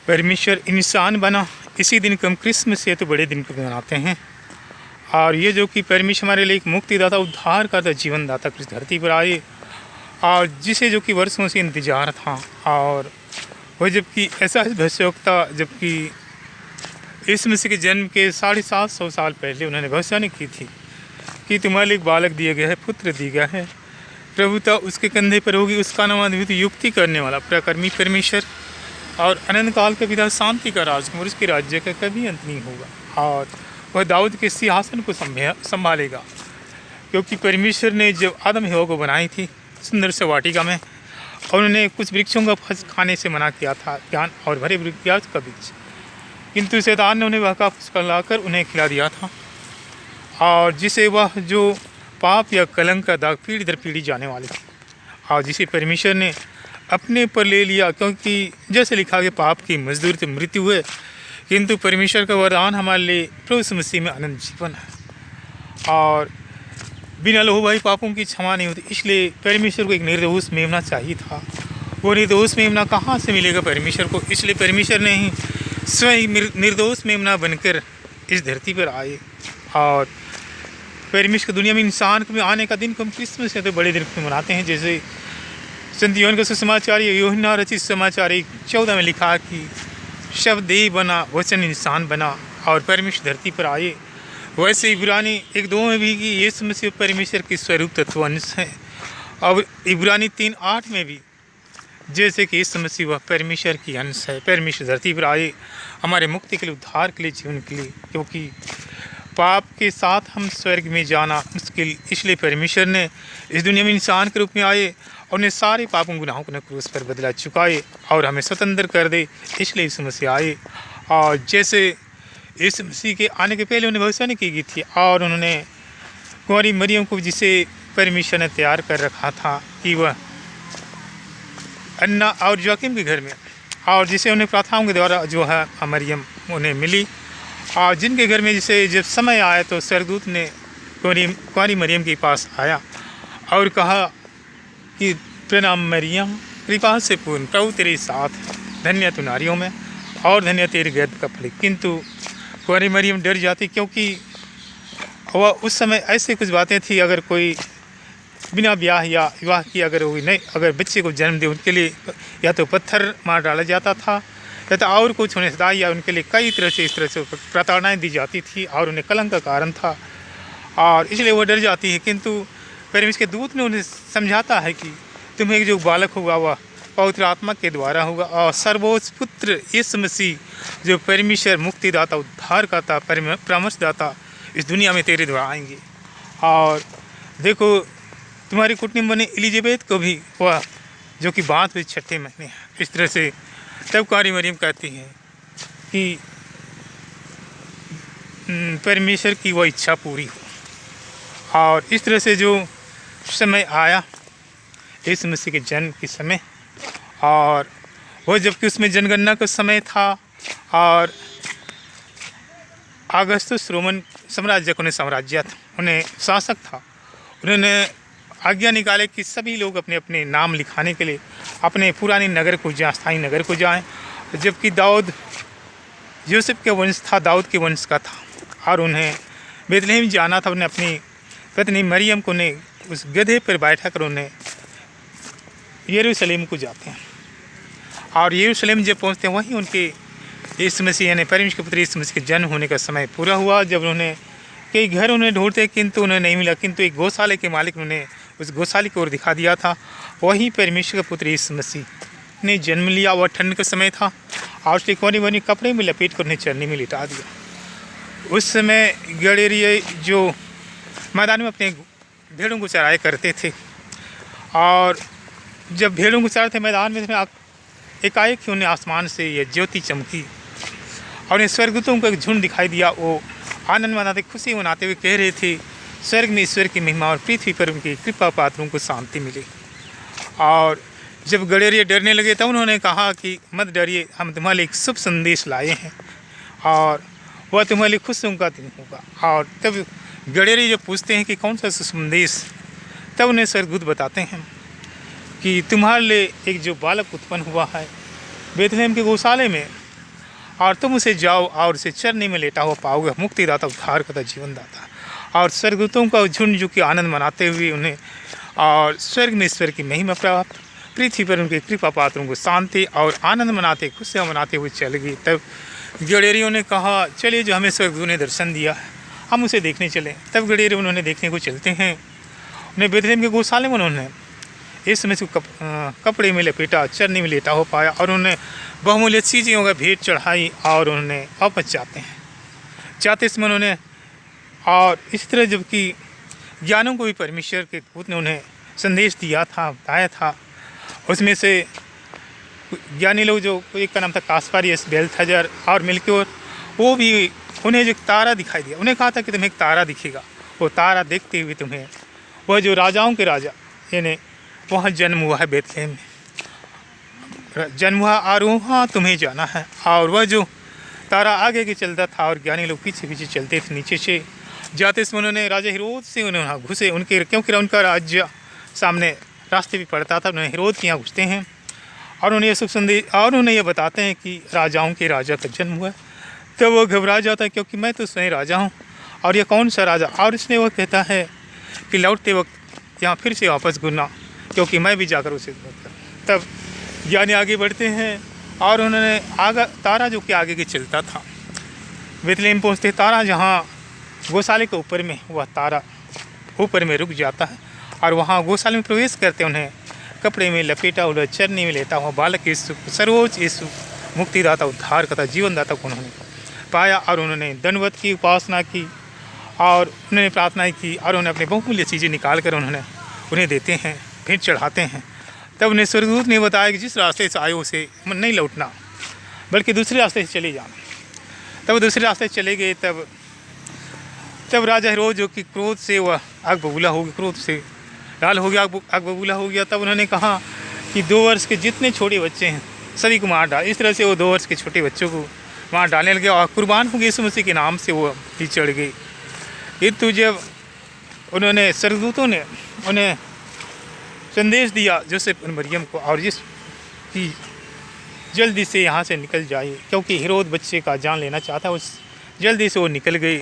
परमेश्वर इंसान बना, इसी दिन को हम क्रिसमस या तो बड़े दिन को मनाते हैं। और ये जो कि परमेश्वर हमारे लिए एक मुक्तिदाता, उद्धार करता, जीवन दाता इस धरती पर आए, और जिसे जो कि वर्षों से इंतजार था। और वह जबकि ऐसा भविष्यवक्ता, जबकि यीशु मसीह के जन्म के 750 साल पहले उन्होंने भविष्यवाणी की थी कि तुम्हारे एक बालक दिया गया है, पुत्र दिया गया है, प्रभुता उसके कंधे पर होगी, उसका नाम अद्भुत युक्ति करने वाला, प्रकर्मी परमेश्वर और अनंत काल का पिता, शांति का राजकुमार, उसके राज्य का कभी अंत नहीं होगा। और वह दाऊद के सिंहासन को संभालेगा। क्योंकि परमेश्वर ने जब आदम हवा को बनाई थी सुंदर से वाटिका में, और उन्होंने कुछ वृक्षों का फल खाने से मना किया था, ज्ञान और भरे प्याज का वृक्ष, किंतु शैतान ने उन्हें वह का फल लाकर उन्हें खिला दिया था, और जिसे वह जो पाप या कलंक का दाग पीढ़ी दर पीढ़ी जाने वाली थी, और जिसे परमेश्वर ने अपने पर ले लिया। क्योंकि जैसे लिखा गया, पाप की मजदूरी तो मृत्यु है, किंतु परमेश्वर का वरदान हमारे लिए प्रभु यीशु मसीह में अनंत जीवन है। और बिना लहू भाई पापों की क्षमा नहीं होती, इसलिए परमेश्वर को एक निर्दोष मेमना चाहिए था। वो निर्दोष मेमना कहाँ से मिलेगा परमेश्वर को? इसलिए परमेश्वर ने ही स्वयं निर्दोष मेमना बनकर इस धरती पर आए। और परमेश्वर दुनिया में इंसान के आने का दिन को हम क्रिसमस से तो बड़े दिन को मनाते हैं। जैसे संत यूहन्ना का सुसमाचार, यूहन्ना रचित समाचार 1:14 में लिखा कि शब्द देह बना, वचन इंसान बना और परमेश्वर धरती पर आए। वैसे इब्रानी 1:2 में भी कि यीशु मसीह परमेश्वर के स्वरूप तत्व अंश है। और इब्रानी 3:8 में भी जैसे कि यीशु मसीह वह परमेश्वर की अंश है, परमेश्वर धरती पर आए हमारे मुक्ति के लिए, उद्धार के लिए, जीवन के लिए। क्योंकि पाप के साथ हम स्वर्ग में जाना मुश्किल, इसलिए परमेश्वर ने इस दुनिया में इंसान के रूप में आए और उन्हें सारे पापों गुनाहों को क्रूस पर बदला चुकाए और हमें स्वतंत्र कर दे, इसलिए यीशु मसीह आए। और जैसे यीशु मसीह के आने के पहले उन्हें भविष्यवाणी की गई थी, और उन्होंने कुंवारी मरियम को, जिसे परमेश्वर ने तैयार कर रखा था कि वह अन्ना और जोखिम के घर में, और जिसे उन्हें प्रार्थनाओं के द्वारा जो है मरियम उन्हें मिली, और जिनके घर में जिसे जब समय आया तो स्वर्गदूत ने कुंवारी मरियम के पास आया और कहा कि प्रणाम मरियम, कृपा से पूर्ण, प्रभु तेरे साथ, धन्य तू नारियों में और धन्य तेरे गर्भ का फल। किंतु कुंवारी मरियम डर जाती, क्योंकि वह उस समय ऐसे कुछ बातें थी, अगर कोई बिना ब्याह या विवाह की अगर वो नहीं, अगर बच्चे को जन्म दे, उनके लिए या तो पत्थर मार डाला जाता था या तो और कुछ होने से, या उनके लिए कई तरह से इस तरह से प्रताड़नाएँ दी जाती थी और उन्हें कलंक का कारण था, और इसलिए वो डर जाती है। किंतु परमेश्वर के दूत ने उन्हें समझाता है कि तुम्हें जो बालक होगा वह पवित्र आत्मा के द्वारा होगा, और सर्वोच्च पुत्र यीशु मसीह जो परमेश्वर मुक्तिदाता, उद्धारकर्ता, परामर्शदाता इस दुनिया में तेरे द्वारा आएंगे। और देखो, तुम्हारी कुटुंब बने एलिजाबेथ को भी वह जो कि बात हुई 6ठे महीने, इस तरह से तब कुंवारी मरियम कहती है कि परमेश्वर की वह इच्छा पूरी हो। और इस तरह से जो समय आया यीशु मसीह के जन्म के समय, और वह जबकि उसमें जनगणना का समय था, और अगस्तुस रोमन साम्राज्य को साम्राज्य था, उन्हें शासक था, उन्होंने आज्ञा निकाले कि सभी लोग अपने अपने नाम लिखाने के लिए अपने पुराने नगर को जाएँ, स्थायी नगर को जाएँ। जबकि दाऊद यूसुफ के वंश था, दाऊद के वंश का था, और उन्हें बेथलेहम जाना था। उन्हें अपनी पत्नी मरियम को ने उस गधे पर बैठा कर उन्हें यरूशलेम को जाते हैं, और यरूशलेम जब पहुंचते हैं वहीं उनके यीशु मसीह यानी परमेश्वर के पुत्र यीशु मसीह के जन्म होने का समय पूरा हुआ। जब उन्होंने कई घर उन्हें ढूंढते किंतु उन्हें नहीं मिला, किंतु एक गौशाले के मालिक उन्हें उस गौशाले की ओर दिखा दिया था, वहीं परमेश्वर का पुत्र यीशु मसीह ने जन्म लिया। वह ठंड का समय था, और उसके कोने कोने कपड़े में लपेट कर उन्हें चरनी में लिटा दिया। उस समय गडेरिए जो मैदान में अपने भेड़ों को चराया करते थे, और जब भेड़ों को चराते थे मैदान में, एकाएक ही उन्हें आसमान से यह ज्योति चमकी और उन्हें स्वर्गदूतों का एक झुंड दिखाई दिया। वो आनंद मनाते, खुशी मनाते हुए कह रहे थे, स्वर्ग में ईश्वर की महिमा और पृथ्वी पर उनकी कृपा पात्रों को शांति मिली। और जब गडेरिए डरने लगे तब उन्होंने कहा कि मत डरिए, हम तुम्हारे लिए एक शुभ संदेश लाए हैं और वह तुम्हारे लिए खुशियों का दिन होगा। और तब गडेरिए जब पूछते हैं कि कौन सा शुभ संदेश, तब उन्हें स्वर्गदूत बताते हैं कि तुम्हारे लिए एक जो बालक उत्पन्न हुआ है बेथलेहम के गौशाले में, और तुम उसे जाओ और उसे चरनी में लेटा हुआ पाओगे, मुक्तिदाता, उद्धारकर्ता, जीवनदाता। और स्वर्गदूतों का झुंड जो कि आनंद मनाते हुए उन्हें और स्वर्ग में ईश्वर की महिमा प्राप्त, पृथ्वी पर उनके कृपा पात्रों को शांति और आनंद मनाते, खुशियाँ मनाते हुए चल गई। तब गडेरियों ने कहा, चलिए जो हमें स्वर्गदूत ने दर्शन दिया हम उसे देखने चले। तब गडेरी उन्होंने देखने को चलते हैं। उन्हें बेथलेहम के गौशाले में उन्होंने इस समय से कपड़े में लपेटा, चरनी में लेटा हो पाया और उन्हें बहुमूल्य चीज़ों का भेंट चढ़ाई और उन्होंने वापस जाते समय उन्होंने, और इस तरह जबकि ज्ञानों को भी परमेश्वर के दूत ने उन्हें संदेश दिया था, बताया था। उसमें से ज्ञानी लोग, जो एक का नाम था कास्पारियस, बेल्थाजर और मिल्क्योर, वो भी उन्हें जो तारा दिखाई दिया, उन्हें कहा था कि तुम्हें एक तारा दिखेगा। वो तारा देखते हुए तुम्हें, वह जो राजाओं के राजा यानी वहाँ जन्म हुआ है, बेथलेहम में जन्म हुआ और वहाँ तुम्हें जाना है। और वह जो तारा आगे के चलता था और ज्ञानी लोग पीछे पीछे चलते थे। नीचे से जाते समय उन्होंने राजा हेरोद से उन्होंने घुसे, उनके क्योंकि उनका राज्य सामने रास्ते भी पड़ता था। उन्होंने हेरोद के यहाँ घुसते हैं और उन्हें शुभ संदेश और उन्हें यह बताते हैं कि राजाओं के राजा का जन्म हुआ। तब वो घबरा जाता है, क्योंकि मैं तो स्वयं राजा हूँ और यह कौन सा राजा। और इसमें वह कहता है कि लौटते वक्त यहाँ फिर से वापस घूमना, क्योंकि मैं भी जाकर उसे। तब ज्ञानी आगे बढ़ते हैं और उन्होंने आगे तारा जो कि आगे के चलता था, बेथलेहम पहुँचते, तारा जहाँ गौशाले के ऊपर में, वह तारा ऊपर में रुक जाता है और वहाँ गौशाले में प्रवेश करते उन्हें कपड़े में लपेटा हुआ, चरनी में लेटा हुआ बालक यीशु, सर्वोच्च यीशु, मुक्तिदाता, उद्धारकर्ता, जीवनदाता को उन्होंने पाया। और उन्होंने दंडवत की, उपासना की और उन्होंने प्रार्थना की और उन्होंने अपने बहुमूल्य चीज़ें निकाल कर उन्हें देते हैं, भेंट चढ़ाते हैं। तब उन्हें स्वर्गदूत ने बताया कि जिस रास्ते से आए उसे नहीं लौटना, बल्कि दूसरे रास्ते से चले जाना। तब दूसरे रास्ते से चले गए। तब राजा हेरोद जो कि क्रोध से वह आग बबूला हो गया, क्रोध से लाल हो गया, आग बबूला हो गया। तब उन्होंने कहा कि 2 वर्ष के जितने छोटे बच्चे हैं सभी को मार डाल। इस तरह से वो 2 वर्ष के छोटे बच्चों को मार डालने लगे और कुर्बान हो गए। यीशु मसीह के नाम से वो भी चढ़ गई। किंतु जब उन्होंने स्वर्गदूतों ने उन्हें संदेश दिया जोसेफ और मरियम को, और जिस कि जल्दी से यहाँ से निकल जाइए, क्योंकि हेरोद बच्चे का जान लेना चाहता, उस जल्दी से वो निकल गए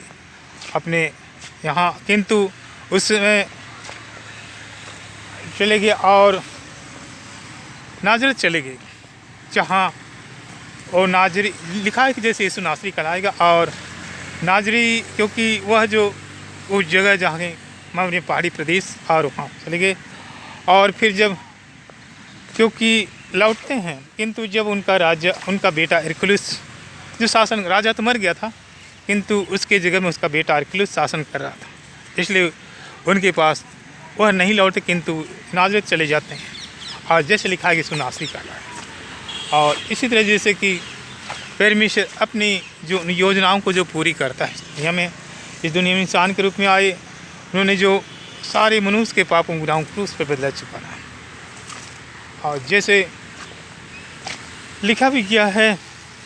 अपने यहाँ। किंतु उसमें चले गए और नाजरत चले गए, जहाँ और नाजरी लिखा है कि जैसे यीशु नासरी कहलाएगा। और नाजरी क्योंकि वह जो उस जगह जहाँ अपने पहाड़ी प्रदेश, और वहाँ चले गए। और फिर जब क्योंकि लौटते हैं, किंतु जब उनका बेटा अरखिलाउस जो शासन, राजा तो मर गया था किंतु उसके जगह में उसका बेटा अरखिलाउस शासन कर रहा था, इसलिए उनके पास वह नहीं लौटे, किंतु नाजरत चले जाते हैं। और जैसे लिखा है कि यीशु नासरी कहलाएगा। और इसी तरह जैसे कि परमेश्वर अपनी जो योजनाओं को जो पूरी करता है, दुनिया में, इस दुनिया में इंसान के रूप में आए, उन्होंने जो सारे मनुष्य के पापों गुनाहों क्रूस पर बदला चुकाना है। और जैसे लिखा भी गया है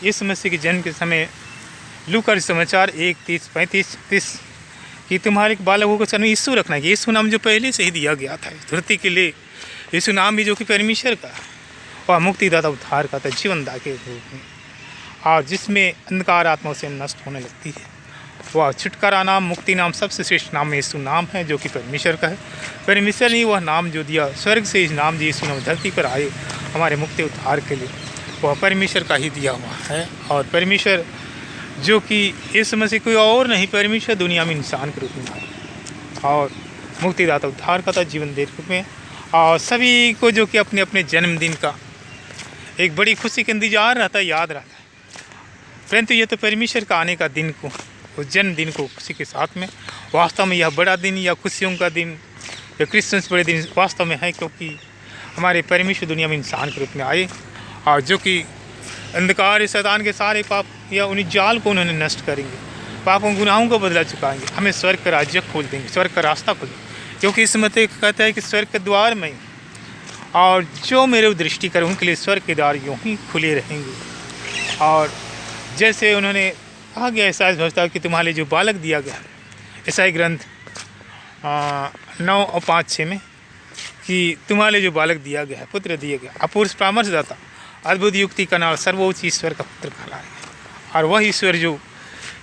यीशु मसीह के जन्म के समय, लूका समाचार 1:30-35 कि तुम्हारे बालकों को जन्म यीशु रखना है। यीशु नाम जो पहले से ही दिया गया था इस धरती के लिए, यीशु नाम भी जो कि परमेश्वर का और मुक्तिदाता, उद्धारकर्ता, जीवनदाता के रूप में, और जिसमें अंधकार आत्माओं से नष्ट होने लगती है, वह छुटकारा नाम, मुक्ति नाम, सबसे श्रेष्ठ नाम यीशु नाम है, जो कि परमेश्वर का है। परमेश्वर ने वह नाम जो दिया, स्वर्ग से इस नाम जी यीशु नाम धरती पर आए हमारे मुक्ति उद्धार के लिए, वह परमेश्वर का ही दिया हुआ है। और परमेश्वर जो कि यीशु मसीह कोई और नहीं, परमेश्वर दुनिया में इंसान के रूप में आया और मुक्तिदाता, उद्धारकर्ता, जीवन देने के रूप में, और सभी को जो कि अपने अपने जन्मदिन का एक बड़ी खुशी का इंतजार रहता है, याद रहता है। परंतु ये तो परमेश्वर का आने का दिन को, उस जन्मदिन को खुशी के साथ में, वास्तव में यह बड़ा दिन या खुशियों का दिन या क्रिसमस बड़े दिन वास्तव में है, क्योंकि हमारे परमेश्वर दुनिया में इंसान के रूप में आए और जो कि अंधकार शैतान के सारे पाप या उन्हीं जाल को उन्होंने नष्ट करेंगे, पापों गुनाहों को बदला चुकाएंगे, हमें स्वर्ग का राज्य खोल देंगे, स्वर्ग का रास्ता खोल देंगे। क्योंकि इस मत कहता है कि स्वर्ग के द्वार में, और जो मेरे दृष्टि करें उनके लिए स्वर्ग के द्वार यूँ ही खुले रहेंगे। और जैसे उन्होंने कहा गया ईसाई भविष्यवक्ता कि तुम्हारे लिए जो बालक दिया गया है, ईसाई ग्रंथ 9 और 5-6 में, कि तुम्हारे लिए जो बालक दिया गया है, पुत्र दिया गया, अपूर्व परामर्शदाता, अद्भुत युक्ति का नाम, सर्वोच्च ईश्वर का पुत्र कहलाएगा। और वह ईश्वर जो,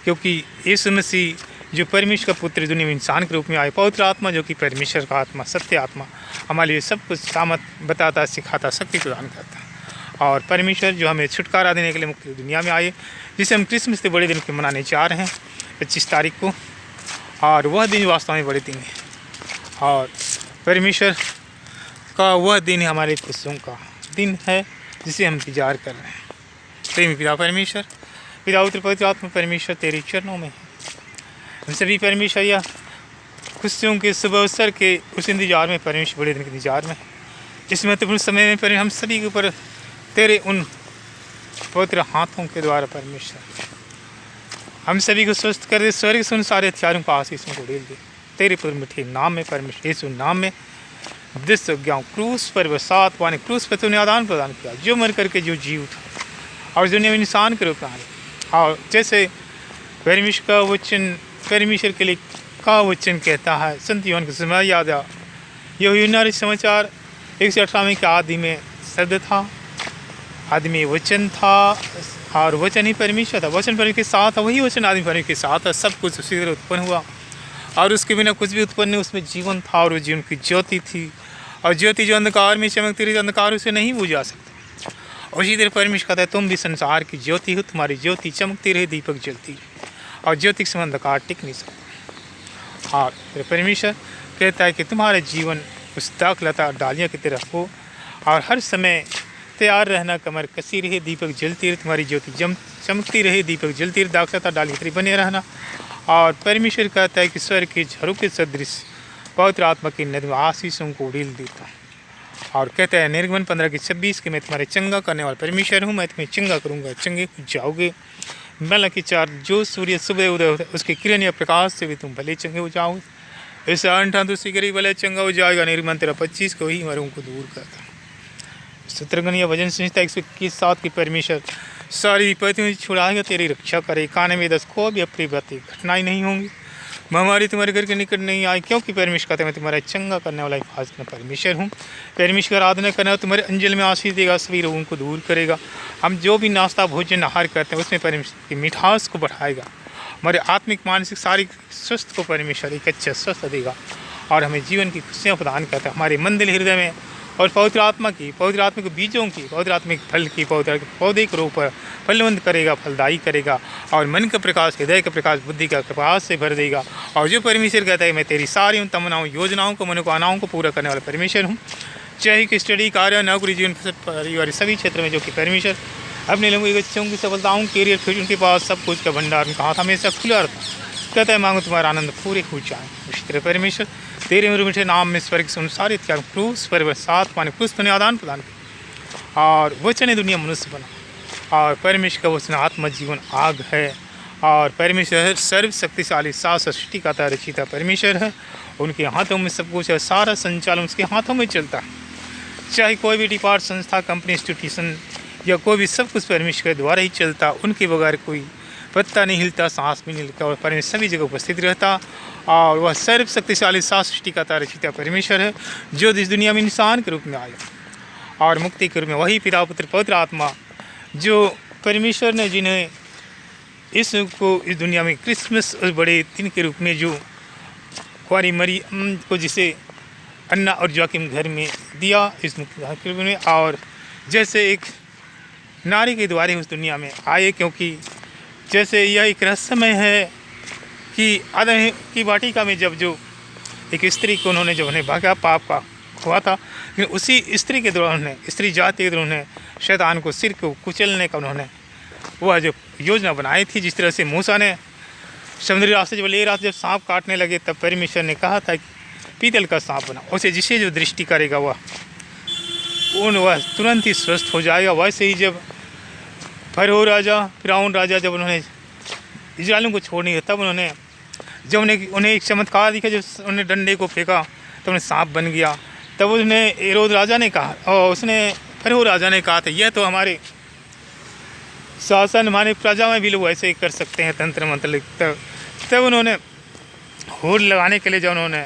क्योंकि यीशु मसीह जो परमेश्वर का पुत्र दुनिया में इंसान के रूप में आए, पवित्र आत्मा जो कि परमेश्वर का आत्मा, सत्य आत्मा, हमारे लिए सब कुछ सामत बताता, सिखाता, शक्ति प्रदान करता। और परमेश्वर जो हमें छुटकारा देने के लिए मुक्ति दुनिया में आए, जिसे हम क्रिसमस के बड़े दिन को मनाने जा रहे हैं 25 तारीख को। और वह दिन वास्तव में बड़े दिन है और परमेश्वर का वह दिन हमारे खुशियों का दिन है जिसे हम इंतजार कर रहे हैं। प्रेमी पिता परमेश्वर, पिता पुत्र पवित्र आत्मा परमेश्वर तेरे चरणों में है। हम सभी परमेश्वर या खुशियों के शुभ अवसर के उस इंतजार में, परमेश्वर बड़े दिन के इंतजार में, इस महत्वपूर्ण समय में पर हम सभी के ऊपर तेरे उन पवित्र हाथों के द्वारा परमेश्वर हम सभी को स्वस्थ कर दे, स्वर्ग से उन सारे हथियारों को आशीषों को डेल दे। तेरे पुत्र मिठे नाम में परमेश्वर यीशु नाम में दिस ज्ञान क्रूस पर 7 वाने क्रूस पर तूने आदान प्रदान किया, जो मर करके जो जी उठा और दुनिया में इंसान के रूप में आए। और जैसे परमेश्वर का वचन, परमेश्वर के लिए का वचन कहता है, संत यूहन्ना का समय याद आ, यह यूहन्ना समाचार 118 के आदि में शब्द था, आदि में वचन था और वचन ही परमेश्वर था, वचन परमेश्वर के साथ था, वही वचन आदमी परमेश्वर के साथ था, सब कुछ उसी तरह उत्पन्न हुआ और उसके बिना कुछ भी उत्पन्न नहीं। उसमें जीवन था और वो जीवन की ज्योति थी और ज्योति जो अंधकार में चमकती रही, अंधकार उसे नहीं बुझा सकता। उसी तरह परमेश्वर कहता है, तुम भी संसार की ज्योति हो, तुम्हारी ज्योति चमकती रहे, दीपक जलती रहे और ज्योति के समय अंधकार टिक नहीं सकता। और फिर परमेश्वर कहता है कि तुम्हारा जीवन उस दाखलता डालियों की तरह हो और हर समय तैयार रहना, कमर कसी रहे, दीपक जलती रहे, तुम्हारी ज्योति चमकती रहे, दीपक जलती रहे, दाखलता डाली की तरह बने रहना। और परमेश्वर कहता है कि स्वर्ग के झरों के सदृश पवित्र आत्मा की नदी आशीषों को उड़ेल देता और कहता है निर्गमन 15:26 कि मैं तुम्हारे चंगा करने वाला परमेश्वर हूँ, मैं तुम्हें चंगा करूँगा, चंगे जाओगे। मलाकी 4 जो सूर्य सुबह उदय होता है उसके किरण या प्रकाश से भी तुम भले चंगे हो जाओगे। ऐसा अंठा दूसरी गरीब भले चंगा हो जाएगा। निर्गमन 13:25 को ही मरों को दूर करता। शत्रुघ्न या भजन संहिता 121:7 की परमेश्वर सारी विपत्तियों से छुड़ाएगा, तेरी रक्षा करे, कान में 10 को भी अप्रिय बातें घटनाएं नहीं होंगी, महामारी तुम्हारे घर के निकट नहीं आई, क्योंकि परमेश्वर कहते मैं तुम्हारा चंगा करने वाला हिफाजत करने परमेश्वर हूँ। परमेश्वर आराधना करना तुम्हारे अंजल में आशीष देगा, सभी रोगों को दूर करेगा। हम जो भी नाश्ता भोजन आहार करते हैं उसमें परमेश्वर की मिठास को बढ़ाएगा, हमारे आत्मिक मानसिक शारीरिक स्वस्थ को परमेश्वर एक अच्छा स्वस्थ देगा और हमें जीवन की खुशियाँ प्रदान करता है। हमारे मंदिर हृदय में और पवित्र आत्मा के बीजों की, पवित्र आत्मिक फल की, पवित्र पौधे के रूप पर फलवंत करेगा, फलदायी करेगा और मन का प्रकाश, हृदय का प्रकाश, बुद्धि का प्रकाश से भर देगा। और जो परमेश्वर कहता है मैं तेरी सारी तमन्नाओं, योजनाओं को, मनोकामनाओं को पूरा करने वाला परमेश्वर हूँ। चाहे कि स्टडी, कार्य, नौकरी, जीवन, परिवार सभी क्षेत्र में जो कि परमेश्वर अपने लोगों के बच्चों की सफलताओं, कैरियर, फ्यूचर, उनके पास सब कुछ का भंडार उनका हाथ हमेशा खुला रहता। कहता है मांगो तुम्हारा आनंद पूरे हो जाए। उसी तरह परमेश्वर तेरे मेरे मीठे नाम में स्वर्ग से अनुसार त्याग क्रूस पर 7 पाने क्रूस पर आदान प्रदान किया और वचन दुनिया मनुष्य बना। और परमेश्वर का वचन आत्मा जीवन आग है और परमेश्वर सर्वशक्तिशाली सात सृष्टि का रचिता परमेश्वर है। उनके हाथों में सब कुछ है, सारा संचालन उसके हाथों में चलता है। चाहे कोई भी डिपार्ट, संस्था, कंपनी, इंस्टीट्यूशन या कोई भी, सब कुछ परमेश्वर द्वारा ही चलता। उनके बगैर कोई पत्ता नहीं हिलता, सांस भी नहीं हिलता और परमेश्वर सभी जगह उपस्थित रहता। और वह सर्वशक्तिशाली सात सृष्टि का रचिता परमेश्वर है जो इस दुनिया में इंसान के रूप में आया और मुक्ति के रूप में वही पिता पुत्र पवित्र आत्मा जो परमेश्वर ने, जिन्हें इस दुनिया में क्रिसमस उस बड़े दिन के रूप में जो कुंवारी मरियम को जिसे अन्ना और जोकिम घर में दिया इस मुक्ति के रूप में, और जैसे एक नारी के द्वारे उस दुनिया में आए, क्योंकि जैसे यह एक रहस्यमय है कि आदम की वाटिका में जब जो एक स्त्री को उन्होंने जब उन्हें भागा, पाप का हुआ था, लेकिन उसी स्त्री के द्वारा उन्होंने, स्त्री जाति के द्वारा उन्हें शैतान को, सिर को कुचलने का उन्होंने वह जो योजना बनाई थी। जिस तरह से मूसा ने समुद्री रास्ते जब ले रहा था, जब सांप काटने लगे तब परमेश्वर ने कहा था कि पीतल का सांप बना, उसे जिसे जो दृष्टि करेगा वह तुरंत ही स्वस्थ हो जाएगा। वैसे ही जब फिरौन राजा जब उन्होंने इजराइलियों को छोड़ नहीं, तब उन्होंने जब उन्हें एक चमत्कार दिखा, जब उन्हें डंडे को फेंका तो उन्हें सांप बन गया। तब उन्हें हेरोद राजा ने कहा, और फिरौन राजा ने कहा था यह तो हमारे शासन, हमारे प्रजा में भी लोग ऐसे ही कर सकते हैं, तंत्र मंत्र। तब उन्होंने होड़ लगाने के लिए जब उन्होंने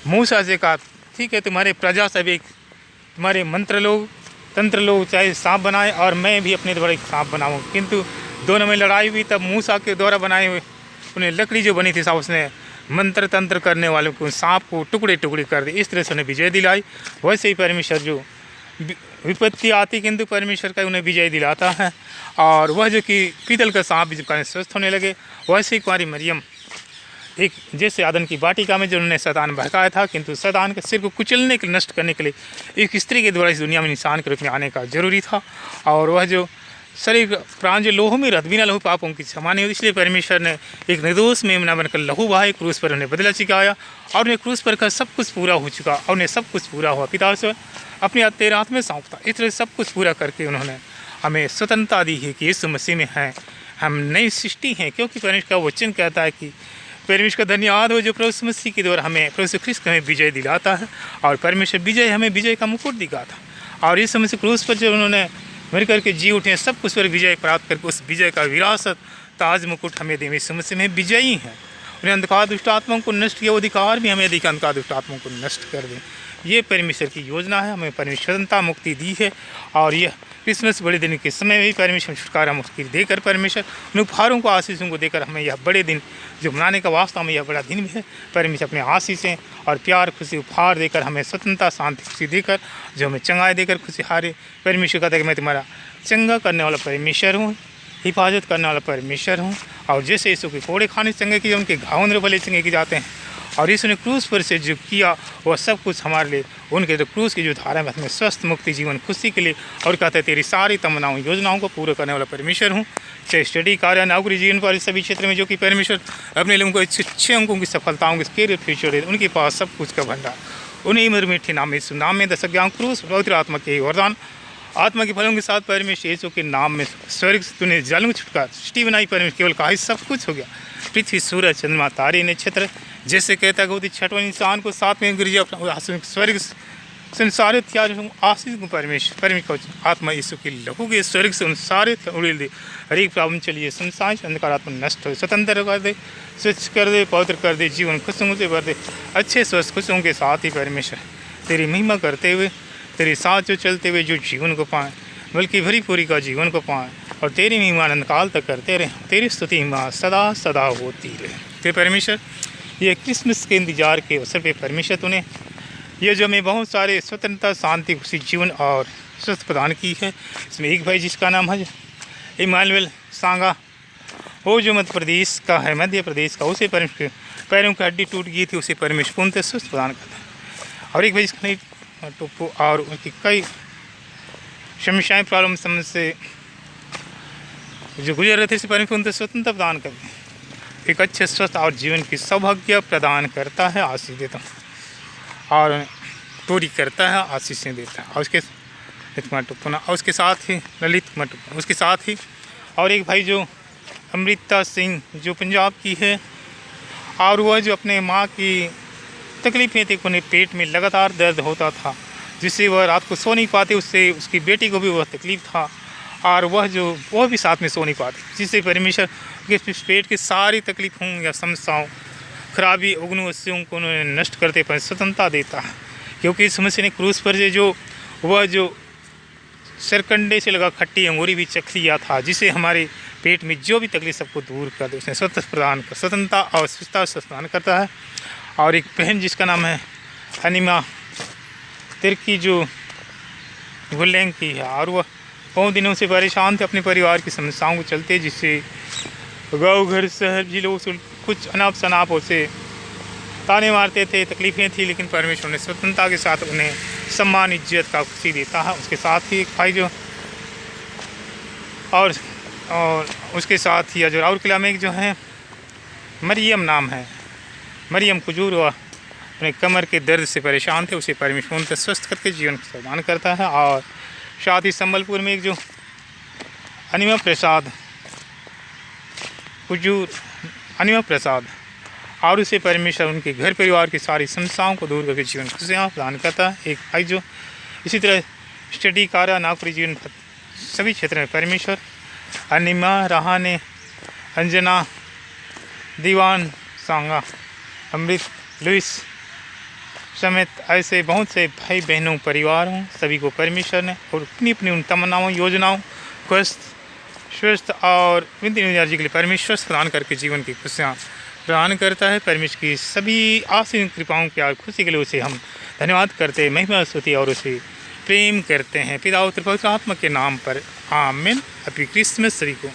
मूसा से कहा ठीक है, तुम्हारे प्रजा से भी तुम्हारे मंत्र लोग, तंत्र लोग चाहे सांप बनाए और मैं भी अपने द्वारा एक सांप बनाऊँ, किंतु दोनों में लड़ाई हुई, तब मूसा के द्वारा बनाए हुए उन्हें लकड़ी जो बनी थी साहब, उसने मंत्र तंत्र करने वालों को, सांप को टुकड़े टुकड़े कर दिए, इस तरह से उन्हें विजय दिलाई। वैसे ही परमेश्वर जो विपत्ति आती किंतु परमेश्वर का उन्हें विजय दिलाता है। और वह जो कि पीतल का सांप जब स्वस्थ होने लगे, वैसे ही कुंवारी मरियम एक जैसे आदन की वाटिका में जो उन्होंने शैतान बहकाया था, किंतु शैतान के सिर को कुचलने के लिए, नष्ट करने के लिए एक स्त्री के द्वारा इस दुनिया में इंसान के रूप में आने का जरूरी था। और वह जो शरीर प्राण जो लोहो में रथ, बिना लहू पापों की क्षमा नहीं होती, इसलिए परमेश्वर ने एक निर्दोष मेमना बनकर लहू बहाए, क्रूस पर उन्हें बदला चिकाया और उन्हें क्रूस पर कर सब कुछ पूरा हो चुका और उन्हें सब कुछ पूरा हुआ, पिता से अपने तेरे हाथ में सौंपता। इस तरह सब कुछ पूरा करके उन्होंने हमें स्वतंत्रता दी है कि यीशु मसीह में हैं हम नई सृष्टि हैं, क्योंकि परमेश्वर का वचन कहता है कि परमेश्वर का धन्यवाद हो जो प्रभु मसीह के द्वारा हमें, प्रभु ख्रिस्त हमें विजय दिलाता है। और परमेश्वर विजय हमें विजय का मुकुट दिखाता। और इस समय से क्रूस पर जब उन्होंने मर करके जी उठे, सब कुछ पर विजय प्राप्त करके उस विजय का विरासत ताज मुकुट हमें दें। इस समय से में विजयी हैं। उन्हें अंधकार दुष्ट आत्माओं को नष्ट किया, अधिकार भी हमें अधिक अंधकार दुष्ट आत्माओं को नष्ट कर दें। ये परमेश्वर की योजना है, हमें परमेश्वरता मुक्ति दी है। और यह क्रिसमस बड़े दिन के समय भी परमेश्वर छुटकारा मुक्ति देकर, परमेश्वर उन उपहारों को, आशीषों को देकर हमें यह बड़े दिन जो मनाने का वास्ता में यह बड़ा दिन भी है, परमेश्वर अपने आशीषें और प्यार खुशी उपहार देकर हमें स्वतंत्रता शांति खुशी देकर, जो हमें चंगाई देकर खुशी हारे। परमेश्वर कहता है कि मैं तुम्हारा चंगा करने वाला परमेश्वर हूँ, हिफाजत करने वाला परमेश्वर हूँ। और जैसे यीशु के कोड़े खाने चंगे किए, उनके घाव भले चंगे किए जाते हैं। और यीशु ने क्रूस पर से जो किया वह सब कुछ हमारे लिए, उनके जो क्रूस की जो धारा में हमें स्वस्थ मुक्ति जीवन खुशी के लिए। और कहते हैं तेरी सारी तमन्नाओं योजनाओं को पूरा करने वाला परमेश्वर हूँ। चाहे स्टडी कार्य नौकरी जीवन पर सभी क्षेत्र में जो कि परमेश्वर अपने लोगों को अच्छे अंकों की सफलताओं के कैरियर फ्यूचर है, उनके पास सब कुछ का भंडार उन्हीं मधुर मीठे नाम यीशु नाम में दशक ज्ञान क्रूस पवित्र आत्मा के वरदान आत्मा के फलों के साथ परमेश्वर यीशु के नाम में स्वर्ग तूने जल में छुटका सृष्टि बनाई। परमेश्वर केवल कहा सब कुछ हो गया। पृथ्वी सूरज चंद्रमा तारे नक्षत्र जैसे कहता है छठवां इंसान को साथ में गिर स्वर्ग संसारे त्याग आशीष को परमेश्वर आत्मा यीशु की लहू के स्वर्ग से उन सारे उड़ेल दे। हर एक प्रॉब्लम चलिए संसार अंधकार आत्मा नष्ट हो, स्वतंत्र कर दे, स्वच्छ कर दे, पवित्र कर दे, जीवन खुशियों से भर दे। अच्छे स्वस्थ खुशियों के साथ ही परमेश्वर तेरी महिमा करते हुए, तेरे साथ जो चलते हुए जो जीवन को पाएँ, बल्कि भरी पूरी का जीवन को पाएँ और तेरी महिमा अनंत काल तक करते रहें। तेरी स्तुति महिमा सदा सदा होती रहे। फिर परमेश्वर ये क्रिसमस के इंतजार के अवसर पे परमेश्वर तूने ये जो हमें बहुत सारे स्वतंत्रता शांति खुशी जीवन और स्वस्थ प्रदान की है। इसमें एक भाई जिसका नाम है इमानुएल सांगा, वो जो मध्य प्रदेश का है, मध्य प्रदेश का, उसे परमेश्वर पैरों की हड्डी टूट गई थी, उसे परमेश्वर पूर्णतः स्वस्थ प्रदान करता है। और एक भाई जिसका नहीं टोपो और उनकी कई समस्याएँ प्रॉब्लम समझ से जो गुजर रहे थे, इसे परमेश्वर पूर्णतः स्वतंत्रता प्रदान करते हैं। एक अच्छे स्वस्थ और जीवन की सौभाग्य प्रदान करता है, आशीष देता है और पूरी करता है, आशीषें देता है। और उसके साथ ही ललित मटुपना, उसके साथ ही और एक भाई जो अमृता सिंह जो पंजाब की है, और वह जो अपने माँ की तकलीफ़ें थी, उन्हें पेट में लगातार दर्द होता था जिससे वह रात को सो नहीं पाते, उससे उसकी बेटी को भी वह तकलीफ़ था और वह भी साथ में सो नहीं पाती, जिससे परमेश्वर के पेट की सारी तकलीफों या समस्याओं खराबी उग्नवस्यों को उन्होंने नष्ट करते पर स्वतंत्रता देता है। क्योंकि इस समस्या ने क्रूस पर जो सरकंडे से लगा खट्टी अंगूरी भी चख लिया था, जिसे हमारे पेट में जो भी तकलीफ सबको दूर कर दे, उसने स्वतंत्रता और स्वस्थता प्रदान करता है। और एक बहन जिसका नाम है हनीमा तिर्की जो गुल्लैंग की है, और वह बहुत दिनों से परेशान थे अपने परिवार की समस्याओं को चलते, जिससे गाँव घर शहर जिलों से कुछ अनाप शनाप से ताने मारते थे, तकलीफ़ें थी, लेकिन परमेश्वर ने स्वतंत्रता के साथ उन्हें सम्मान इज्जत का खुशी देता है। उसके साथ ही एक भाई जो और उसके साथ ही जो राउरकेला में एक जो है मरियम नाम है, मरियम कुजूर, वह अपने कमर के दर्द से परेशान थे, उसे परमेश्वर उनसे स्वस्थ करके जीवन को प्रदान करता है। और साथ ही संबलपुर में एक जो अनिमा प्रसाद कुजूर अनिमा प्रसाद, और उसे परमेश्वर उनके घर परिवार की सारी समस्याओं को दूर करके जीवन खुशियाँ प्रदान करता है। एक भाई जो इसी तरह स्टडी कार्य नौकरी जीवन सभी क्षेत्र में परमेश्वर अनिमा रहाने अंजना दीवान सांगा अमृत लुइस समेत ऐसे बहुत से भाई बहनों परिवारों सभी को परमेश्वर ने और अपनी अपनी उन तमन्नाओं योजनाओं को स्वस्थ और विंती एनर्जी के लिए परमेश्वर प्रदान करके जीवन की खुशियाँ प्रदान करता है। परमेश्वर की सभी आशीष कृपाओं की और खुशी के लिए उसे हम धन्यवाद करते हैं, महिमा स्तुति और उसे प्रेम करते हैं। पिता और पवित्र आत्मा के नाम पर आमीन। हैप्पी क्रिसमस सभी को।